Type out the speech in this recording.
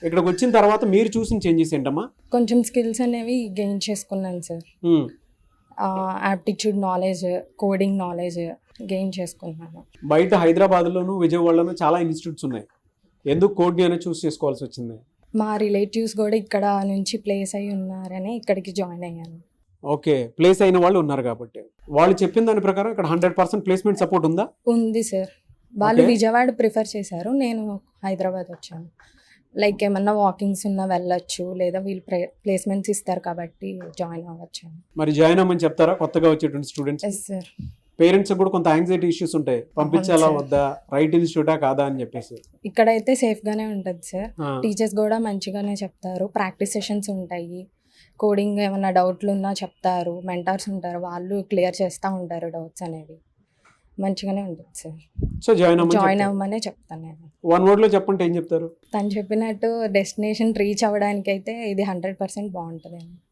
ఇక్కడికి వచ్చిన తర్వాత మీరు చూసిన చేంజెస్ ఏంటమ్మా? కొంచెం స్కిల్స్ అనేవి గెయిన్ చేసుకున్నాను సార్. ఉమ్. Aptitude knowledge, coding knowledge gain చేసుకున్నాను. బయట హైదరాబాద్లోను విజయవాడలోను చాలా ఇన్స్టిట్యూట్స్ ఉన్నాయి, ఎందుకు కోడ్ని అనేది చూస్ చేసుకోవాల్సి వచ్చింది? మా రిలేటివ్స్ కూడా ఇక్కడ నుంచి ప్లేస్ అయి ఉన్నారని ఇక్కడికి జాయిన్ అయ్యాను. ఓకే, ప్లేస్ అయిన వాళ్ళు ఉన్నారు కాబట్టి. వాళ్ళు చెప్పిన దాని ప్రకారం ఇక్కడ 100% ప్లేస్మెంట్ సపోర్ట్ ఉందా? ఉంది సార్. వాళ్ళు Okay. విజయవాడ ప్రిఫర్ చేశారు, నేను హైదరాబాద్ వచ్చాను. లైక్ ఏమన్నా వాకింగ్స్ ఉన్నా వెళ్ళొచ్చు, లేదా వీళ్ళు ప్లేస్మెంట్స్ ఇస్తారు కాబట్టి జాయిన్ అవ్వచ్చు. మరి జాయిన్ అవ్వమని చెప్తారా కొత్తగా వచ్చేటువంటి స్టూడెంట్స్? Yes sir. పేరెంట్స్ కూడా కొంత యాంగ్జైటీ ఇష్యూస్ ఉంటాయి, పంపించాలా అవును వద్దా, రైట్ ఇన్స్టిట్యూటా కాదా అని చెప్పేసి. ఇక్కడైతే సేఫ్గానే ఉంటుంది సార్. ఆ, టీచర్స్ కూడా మంచిగానే చెప్తారు, ప్రాక్టీస్ సెషన్స్ ఉంటాయి, కోడింగ్ ఏమైనా డౌట్లు ఉన్నా చెప్తారు, మెంటార్స్ ఉంటారు, వాళ్ళు క్లియర్ చేస్తూ ఉంటారు డౌట్స్ అనేవి. మంచిగానే ఉంటుంది సార్. సో జాయిన్ జాయిన్ అవ్వమని అవ్వమనే చెప్తాను నేను. వన్ వర్డ్ లో చెప్పంటే ఏం చెప్తారు? తను చెప్పినట్టు డెస్టినేషన్ రీచ్ అవ్వడానికి అయితే ఇది 100% బాగుంటుంది.